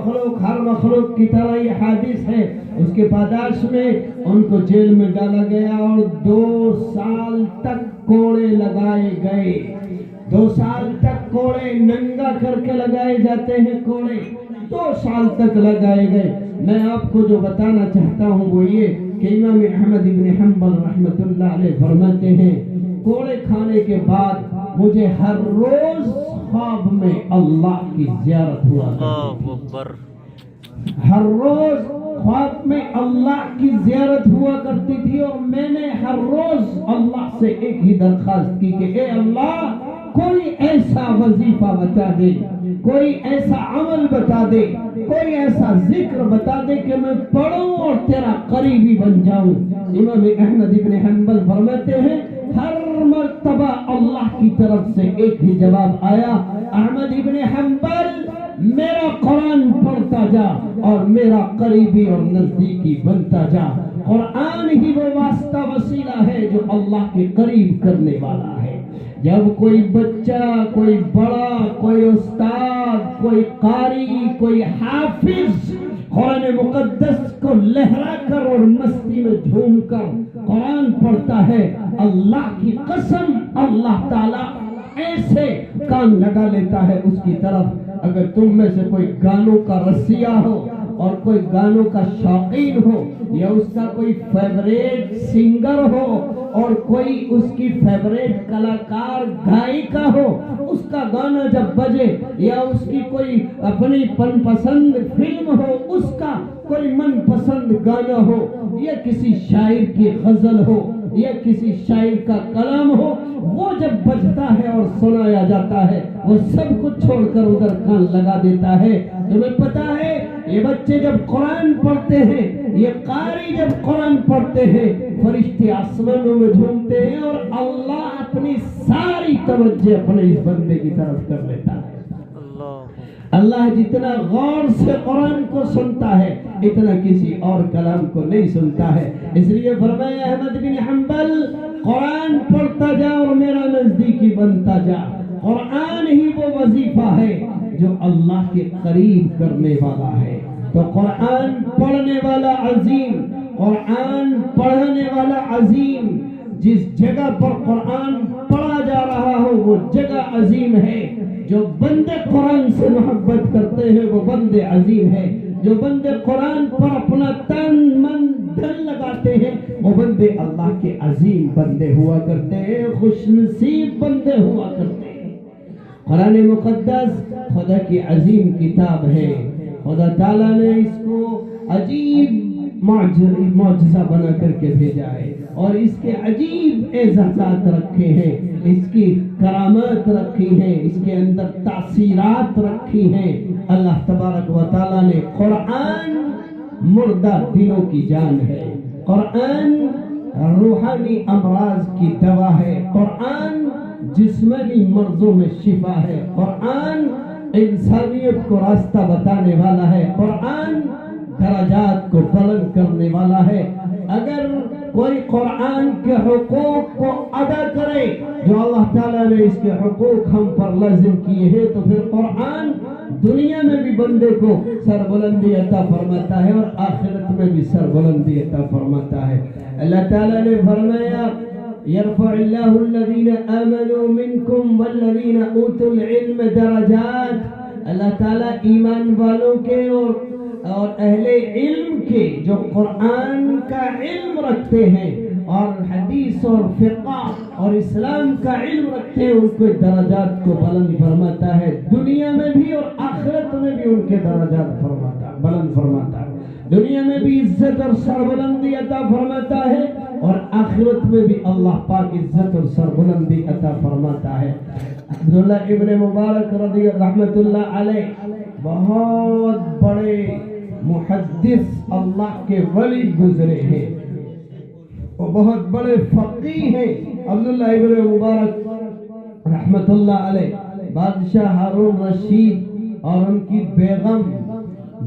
ہر مخلوق کی طرح یہ حادث ہے. اس کے پاداش میں ان کو جیل میں ڈالا گیا اور 2 سال تک کوڑے لگائے گئے. 2 سال تک کوڑے ننگا کر کے لگائے جاتے ہیں. کوڑے 2 سال تک لگائے گئے. میں آپ کو جو بتانا چاہتا ہوں وہ یہ کہ امام احمد ابن حنبل رحمۃ اللہ علیہ فرماتے ہیں کوڑے کھانے کے بعد مجھے ہر روز خواب میں اللہ کی زیارت ہوا کرتی. ہر روز خواب میں اللہ کی زیارت ہوا کرتی تھی اور میں نے ہر روز اللہ سے ایک ہی درخواست کی کہ اے اللہ کوئی ایسا وظیفہ بتا دے, کوئی ایسا عمل بتا دے, کوئی ایسا ذکر بتا دے کہ میں پڑھوں اور تیرا قریبی بن جاؤں. امام احمد ابن حنبل فرماتے ہیں ہر مرتبہ اللہ کی طرف سے ایک ہی جواب آیا, احمد ابن حنبل میرا قرآن پڑھتا جا اور میرا قریبی اور نزدیکی بنتا جا. قرآن ہی وہ واسطہ وسیلہ ہے جو اللہ کے قریب کرنے والا ہے. جب کوئی بچہ, کوئی بڑا, کوئی استاد, کوئی قاری, کوئی حافظ قرآن مقدس کو لہرا کر اور مستی میں جھوم کر قرآن پڑھتا ہے, اللہ کی قسم اللہ تعالیٰ ایسے کان لگا لیتا ہے اس کی طرف. اگر تم میں سے کوئی گانوں کا رسیہ ہو اور کوئی گانوں کا شوقین ہو یا اس کا کوئی فیوریٹ سنگر ہو اور کوئی اس کی فیوریٹ کلاکار گائیکا ہو, اس کا گانا جب بجے یا اس کی کوئی اپنی من پسند فلم ہو, اس کا کوئی من پسند گانا ہو یا کسی شاعر کی غزل ہو یا کسی شاعر کا کلام ہو, وہ جب بجتا ہے اور سنایا جاتا ہے وہ سب کچھ چھوڑ کر ادھر کان لگا دیتا ہے. تمہیں پتا ہے یہ بچے جب قرآن پڑھتے ہیں, یہ قاری جب قرآن پڑھتے ہیں, فرشتے آسمانوں میں جھومتے ہیں اور اللہ اپنی ساری توجہ اپنے اس بندے کی طرف کر لیتا ہے. اللہ جتنا غور سے قرآن کو سنتا ہے اتنا کسی اور کلام کو نہیں سنتا ہے. اس لیے فرمایا احمد بن حنبل قرآن پڑھتا جا اور میرا نزدیکی بنتا جا. قرآن ہی وہ وظیفہ ہے جو اللہ کے قریب کرنے والا ہے. تو قرآن پڑھنے والا عظیم, قرآن پڑھنے والا عظیم, جس جگہ پر قرآن پڑھا جا رہا ہو وہ جگہ عظیم ہے. جو بندے قرآن سے محبت کرتے ہیں وہ بندے عظیم ہیں. جو بندے قرآن پر اپنا تن من دل لگاتے ہیں وہ بندے اللہ کے عظیم بندے ہوا کرتے ہیں, خوش نصیب بندے ہوا کرتے ہیں. قرآن مقدس خدا کی عظیم کتاب ہے. خدا تعالیٰ نے اس کو عجیب معجزہ بنا کر کے بھیجا ہے اور اس کے عجیب اعزازات رکھے ہیں, اس کی کرامات رکھی ہیں, اس کے اندر تاثیرات رکھی ہیں. اللہ تبارک و تعالیٰ نے قرآن مردہ دلوں کی جان ہے, قرآن روحانی امراض کی دوا ہے, قرآن جسمانی مرضوں میں شفا ہے, قرآن انسانیت کو راستہ بتانے والا ہے, قرآن درجات کو بلند کرنے والا ہے. اگر کوئی قرآن کے حقوق کو ادا کرے جو اللہ تعالیٰ نے اس کے حقوق ہم پر لازم کیے ہیں تو پھر قرآن دنیا میں بھی بندے کو سربلندی عطا فرماتا ہے اور آخرت میں بھی سربلندی عطا فرماتا ہے. اللہ تعالیٰ نے فرمایا يرفع الله الذين آمنوا منكم والذين اوتوا العلم درجات. اللہ تعالیٰ ایمان والوں کے اور اہل علم کے جو قرآن کا علم رکھتے ہیں اور حدیث اور فقہ اور اسلام کا علم رکھتے ہیں ان کے درجات کو بلند فرماتا ہے. دنیا میں بھی اور آخرت میں بھی ان کے درجات بلند فرماتا ہے. دنیا میں بھی عزت اور سربلندی عطا فرماتا ہے اور آخرت میں بھی اللہ پاک عزت اور سربلندی عطا فرماتا ہے. عبداللہ ابن مبارک رضی رحمت اللہ علیہ بہت بڑے محدث اللہ کے ولی گزرے ہیں, وہ بہت بڑے فقیہ ہیں. عبداللہ ابن مبارک رحمت اللہ علیہ بادشاہ ہارون رشید اور ان کی بیگم,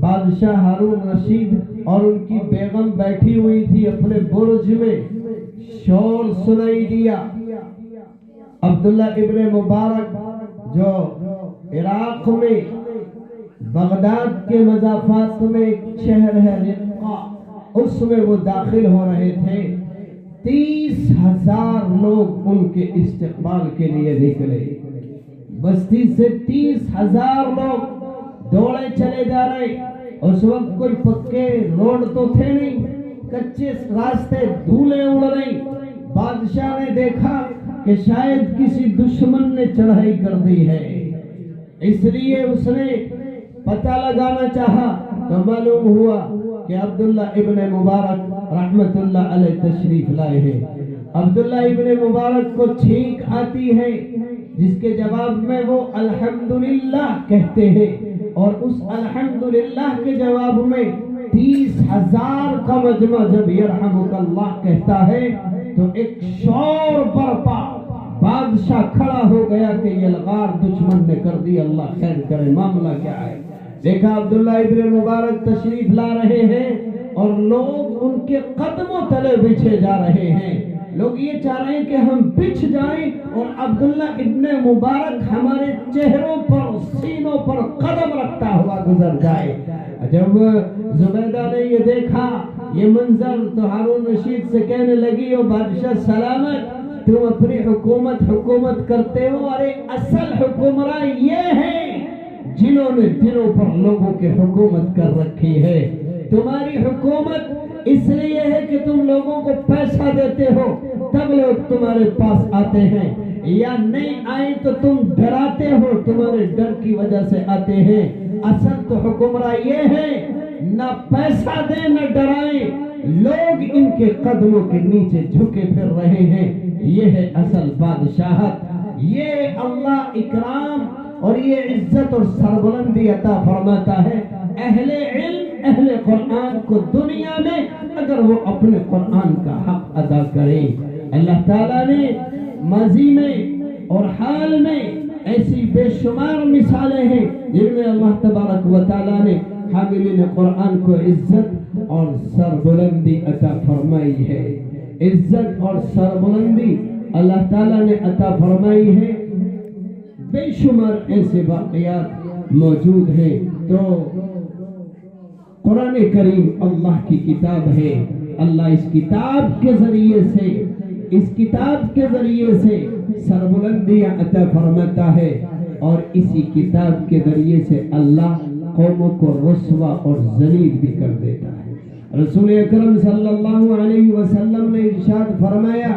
بادشاہ ہارون رشید اور ان کی بیگم بیٹھی ہوئی تھی اپنے برج میں, شور سنائی دیا. عبداللہ ابن مبارک جو عراق میں بغداد کے مضافات میں ایک شہر ہے رقہ، اس میں وہ داخل ہو رہے تھے. 30,000 لوگ ان کے استقبال کے لیے نکلے. بستی سے 30,000 لوگ دوڑے چلے جا رہے. اس وقت کوئی پکے روڈ تو تھے نہیں، کچے راستے، دھولیں اڑ رہی. بادشاہ نے دیکھا کہ شاید کسی دشمن نے چڑھائی کر دی ہے، اس لیے اس نے پتہ لگانا چاہا تو معلوم ہوا کہ عبداللہ ابن مبارک رحمت اللہ علیہ تشریف لائے ہیں. عبداللہ ابن مبارک کو چھینک آتی ہے، جس کے جواب میں وہ الحمدللہ کہتے ہیں، اور اس الحمدللہ کے جواب میں 30,000 کا مجمع جب یرحمک اللہ کہتا ہے تو ایک شور برپا. بادشاہ کھڑا ہو گیا کہ یہ لغار دشمن نے کر دی، اللہ خیر کرے، معاملہ کیا ہے. دیکھا عبداللہ ابن مبارک تشریف لا رہے ہیں اور لوگ ان کے قدموں تلے بچھے جا رہے ہیں. لوگ یہ چاہ رہے ہیں کہ ہم بچھ جائیں اور عبداللہ ابن مبارک ہمارے چہروں پر، سینوں پر قدم رکھتا ہوا گزر جائے. جب زبیدہ نے یہ دیکھا یہ منظر تو ہارون رشید سے کہنے لگی، او بادشاہ سلامت، تم اپنی حکومت کرتے ہو، ارے اصل حکمراں یہ ہیں جنہوں نے دلوں پر لوگوں کے حکومت کر رکھی ہے. تمہاری حکومت اس لیے ہے کہ تم لوگوں کو پیسہ دیتے ہو تب لوگ تمہارے پاس آتے ہیں، یا نہیں آئیں تو تم ڈراتے ہو، تمہارے ڈر کی وجہ سے آتے ہیں. اصل تو حکمراں یہ ہے، نہ پیسہ دیں نہ ڈرائیں، لوگ ان کے قدموں کے نیچے جھکے پھر رہے ہیں. یہ ہے اصل بادشاہت. یہ اللہ اکرام اور یہ عزت اور سربلندی عطا فرماتا ہے اہل علم، اہل قرآن کو دنیا میں، اگر وہ اپنے قرآن کا حق ادا کریں. اللہ تعالیٰ نے ماضی میں اور حال میں ایسی بے شمار مثالیں ہیں جن میں اللہ تبارک و تعالیٰ نے حاملین قرآن کو عزت اور سربلندی عطا فرمائی ہے. عزت اور سربلندی اللہ تعالیٰ نے عطا فرمائی ہے. بے شمار ایسے واقعات موجود ہیں. تو قرآن کریم اللہ کی کتاب ہے. اللہ اس کتاب کے ذریعے سے سربلندیاں عطا فرماتا ہے، اور اسی کتاب کے ذریعے سے اللہ قوموں کو رسوا اور ذلیل بھی کر دیتا ہے. رسول اکرم صلی اللہ علیہ وسلم نے ارشاد فرمایا،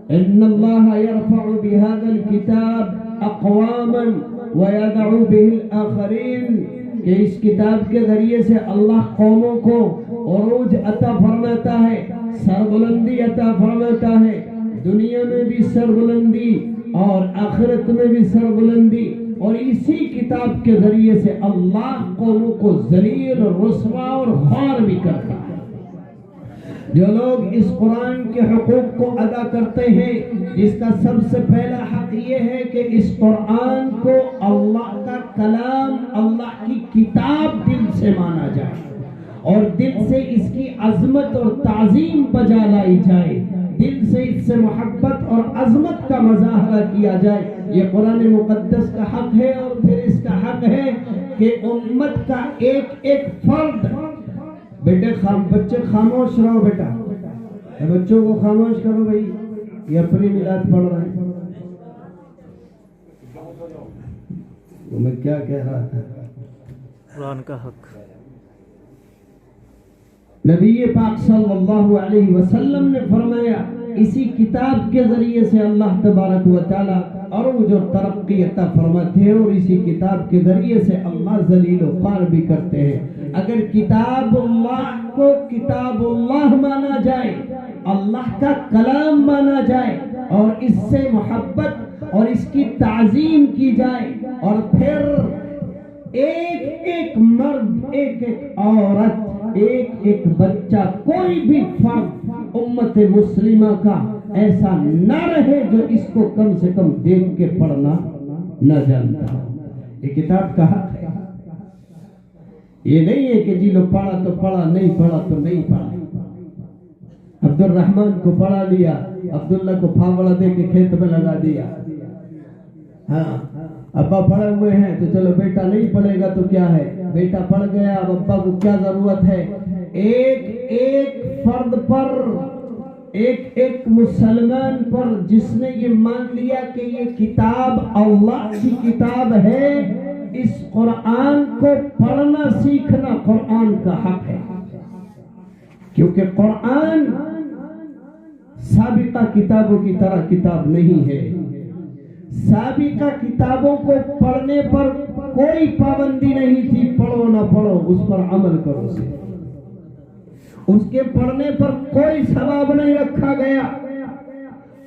ان اللہ یرفع بهذا الكتاب اقواما ویدع به الاخرین، کہ اس کتاب کے ذریعے سے اللہ قوموں کو عروج عطا فرماتا ہے، سربلندی عطا فرماتا ہے. دنیا میں بھی سربلندی اور آخرت میں بھی سربلندی، اور اسی کتاب کے ذریعے سے اللہ قوموں کو ذلیل، رسوا اور خوار بھی کرتا ہے. جو لوگ اس قرآن کے حقوق کو ادا کرتے ہیں، جس کا سب سے پہلا حق یہ ہے کہ اس قرآن کو اللہ کا کلام، اللہ کی کتاب دل سے مانا جائے، اور دل سے اس کی عظمت اور تعظیم بجا لائی جائے، دل سے اس سے محبت اور عظمت کا مظاہرہ کیا جائے. یہ قرآن مقدس کا حق ہے. اور پھر اس کا حق ہے کہ امت کا ایک ایک فرد، بچے خاموش رہو، بیٹا بچوں کو خاموش کرو بھائی، یہ اپنی میلاد پڑھ رہے ہیں. میں کیا کہہ رہا تھا؟ قرآن کا حق. نبی پاک صلی اللہ علیہ وسلم نے فرمایا اسی کتاب کے ذریعے سے اللہ تبارک و تعالی عروج اور ترقی عطا فرماتے ہیں، اور اسی کتاب کے ذریعے سے اللہ ذلیل و خوار بھی کرتے ہیں. اگر کتاب اللہ کو کتاب اللہ مانا جائے، اللہ کا کلام مانا جائے، اور اس سے محبت اور اس کی تعظیم کی جائے، اور پھر ایک ایک مرد، ایک ایک عورت، ایک ایک بچہ، کوئی بھی فرد امت مسلمہ کا ایسا نہ رہے جو اس کو کم سے کم دیکھ کے پڑھنا نہ جانتا. یہ کتاب کا حق ہے. یہ نہیں ہے کہ جی لو پڑھا تو پڑھا، نہیں پڑھا تو نہیں پڑھا. عبد الرحمن کو پڑھا لیا، عبداللہ کو پھاوڑا دے کے کھیت میں لگا دیا. ہاں، ابا پڑھے ہوئے ہیں تو چلو بیٹا نہیں پڑھے گا تو کیا ہے، بیٹا پڑھ گیا اب ابا کو کیا ضرورت ہے۔ ایک ایک فرد پر، ایک ایک مسلمان پر جس نے یہ مان لیا کہ یہ کتاب اللہ کی کتاب ہے، اس قرآن کو پڑھنا سیکھنا قرآن کا حق ہے، کیونکہ قرآن سابقہ کتابوں کی طرح کتاب نہیں ہے۔ سابقہ کتابوں کو پڑھنے پر کوئی پابندی نہیں تھی، پڑھو نہ پڑھو اس پر عمل کرو، اس کے پڑھنے پر کوئی ثواب نہیں رکھا گیا۔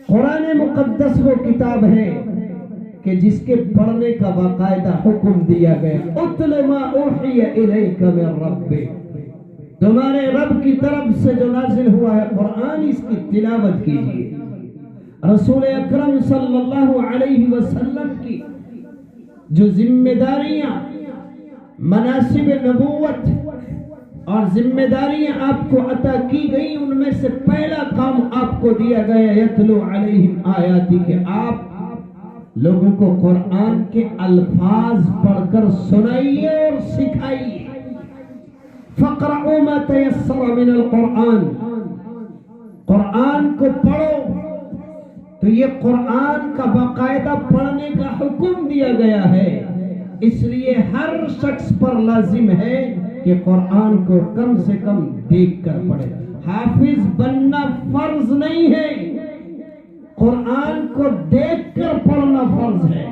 قرآن مقدس وہ کتاب ہے کہ جس کے پڑھنے کا باقاعدہ حکم دیا گیا، اتل ما اوحی الیک من ربک، تمہارے رب کی طرف سے جو نازل ہوا ہے قرآن، اس کی تلاوت کیجیے۔ رسول اکرم صلی اللہ علیہ وسلم کی جو ذمہ داریاں، مناسب نبوت اور ذمہ داریاں آپ کو عطا کی گئی، ان میں سے پہلا کام آپ کو دیا گیا یتلو علیہم آیاتی، کہ آپ لوگوں کو قرآن کے الفاظ پڑھ کر سنائیے اور سکھائیے۔ فقرؤوا ما تیسر من القرآن، قرآن کو پڑھو، تو یہ قرآن کا باقاعدہ پڑھنے کا حکم دیا گیا ہے، اس لیے ہر شخص پر لازم ہے کہ قرآن کو کم سے کم دیکھ کر پڑھے۔ حافظ بننا فرض نہیں ہے، قرآن کو دیکھ کر پڑھنا فرض ہے۔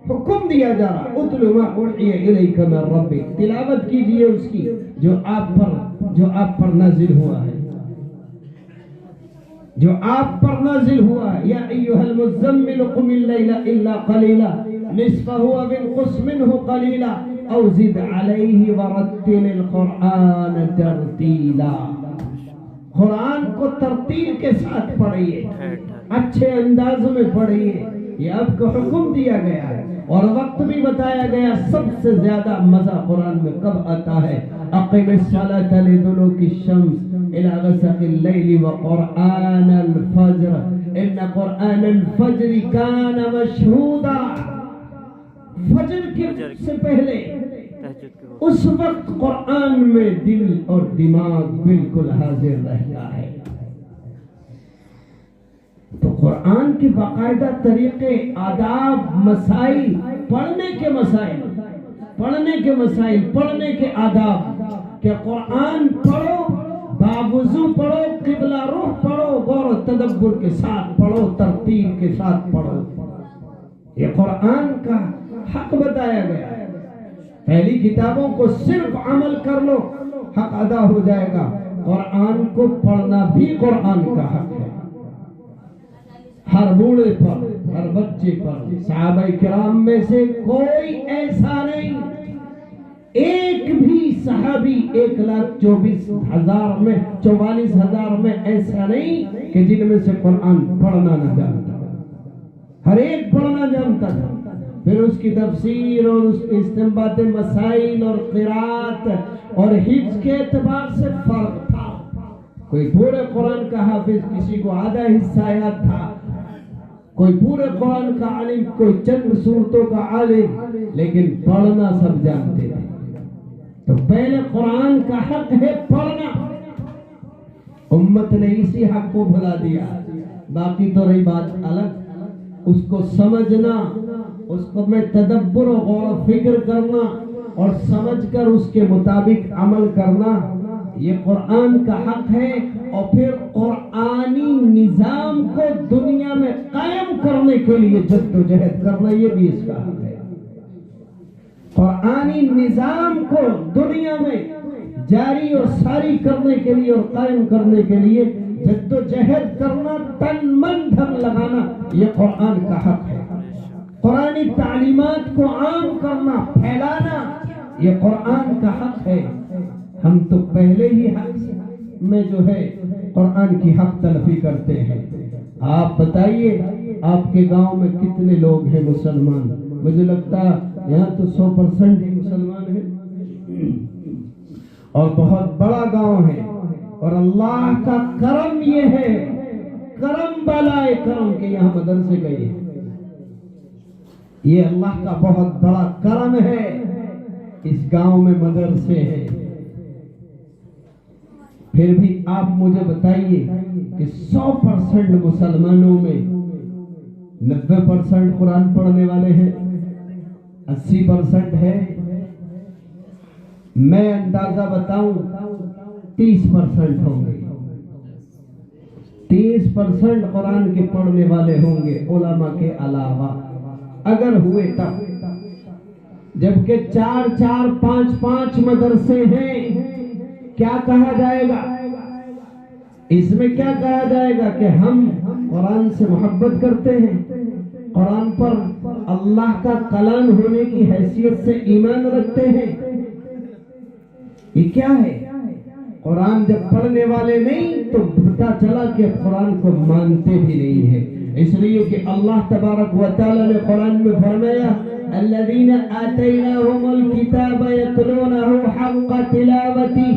حکم دیا جا رہا اتل ما اوحی الیک من ربک، تلاوت کیجئے اس کی جو آپ پر نازل ہوا ہے، جو آپ پر نازل ہوا ہے۔ یا ایھا المزمل قم اللیل الا قلیلا نصفہ او انقص منہ قلیلا او زد علیہ ورتل القرآن ترتیلا، قرآن کو ترتیل کے ساتھ پڑھیے، اچھے انداز میں پڑھیے، یہ آپ کو حکم دیا گیا ہے۔ اور وقت بھی بتایا گیا، سب سے زیادہ مزہ قرآن میں کب آتا ہے؟ اقم الصلاة لدلوک الشمس الى غسق اللیل وقرآن الفجر ان قرآن الفجر کان مشہودا، فجر کے سے پہلے اس وقت قرآن میں دل اور دماغ بالکل حاضر رہتا ہے۔ تو قرآن کے باقاعدہ طریقے، آداب، مسائل، پڑھنے کے مسائل، پڑھنے کے آداب، کہ قرآن پڑھو، باوضو پڑھو، قبلہ رخ پڑھو، غور و تدبر کے ساتھ پڑھو، ترتیب کے ساتھ پڑھو، یہ قرآن کا حق بتایا گیا ہے۔ پہلی کتابوں کو صرف عمل کر لو، حق ادا ہو جائے گا۔ قرآن کو پڑھنا بھی قرآن کا حق ہے، ہر بوڑھے پر، ہر بچے پر۔ صحابہ کرام میں سے کوئی ایسا نہیں، ایک بھی صحابی 1,24,000 میں 44,000 میں ایسا نہیں کہ جن میں سے قرآن پڑھنا نہ جانتا، ہر ایک پڑھنا جانتا تھا۔ پھر اس کی تفسیر اور اس کے استنباط مسائل اور قرات اور حفظ کے اعتبار سے فرق تھا، کوئی پورے قرآن کا حافظ، کسی کو آدھا حصہ یاد تھا، کوئی پورے قرآن کا عالم، کوئی چند سورتوں کا عالم، لیکن پڑھنا سب جانتے تھے۔ تو پہلے قرآن کا حق ہے پڑھنا، امت نے اسی حق کو بھلا دیا، باقی تو رہی بات الگ، اس کو سمجھنا، اس کو میں تدبر و غور و فکر کرنا اور سمجھ کر اس کے مطابق عمل کرنا، یہ قرآن کا حق ہے۔ اور پھر قرآنی نظام کو دنیا میں قائم کرنے کے لیے جد و جہد کرنا، یہ بھی اس کا حق ہے۔ قرآنی نظام کو دنیا میں جاری اور ساری کرنے کے لیے اور قائم کرنے کے لیے جد و جہد کرنا، تن من دھن لگانا، یہ قرآن کا حق ہے۔ قرآنی تعلیمات کو عام کرنا، پھیلانا، یہ قرآن کا حق ہے۔ ہم تو پہلے ہی حق میں جو ہے قرآن کی حق تلفی کرتے ہیں۔ آپ بتائیے آپ کے گاؤں میں کتنے لوگ ہیں مسلمان؟ مجھے لگتا ہے یہاں تو 100% ہی مسلمان ہیں، اور بہت بڑا گاؤں ہے، اور اللہ کا کرم یہ ہے، کرم بالائے کرم کے یہاں مدرسے گئے ہیں۔ یہ اللہ کا بہت بڑا کرم ہے، اس گاؤں میں مدرسے ہیں۔ پھر بھی آپ مجھے بتائیے کہ 100% مسلمانوں میں 90% قرآن پڑھنے والے ہیں، 80% ہے؟ میں اندازہ بتاؤں 30% ہوں گے، 30% قرآن کے پڑھنے والے ہوں گے علماء کے علاوہ، اگر ہوئے تب۔ جبکہ 4 5 مدرسے ہیں، کیا کہا جائے گا؟ اس میں کیا کہا جائے گا کہ ہم قرآن سے محبت کرتے ہیں، قرآن پر اللہ کا کلام ہونے کی حیثیت سے ایمان رکھتے ہیں۔ یہ کیا ہے؟ قرآن جب پڑھنے والے نہیں تو پتہ چلا کہ قرآن کو مانتے بھی نہیں ہیں۔ اس لیے کہ اللہ تبارک و تعالی نے قرآن میں فرمایا الذین آتیناہم الکتاب یتلونہ حق تلاوتہ،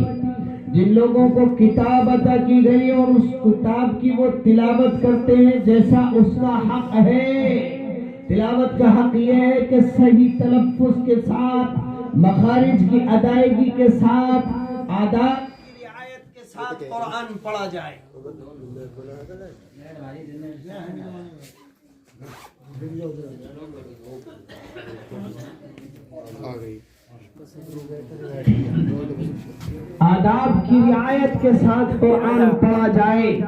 جن لوگوں کو کتاب عطا کی گئی اور اس کتاب کی وہ تلاوت کرتے ہیں جیسا اس کا حق ہے۔ تلاوت کا حق یہ ہے کہ صحیح تلفظ کے ساتھ، مخارج کی ادائیگی کے ساتھ، آداب کی رعایت کے ساتھ قرآن پڑھا جائے۔ آداب کی رعایت کے ساتھ قرآن پڑھا جائے۔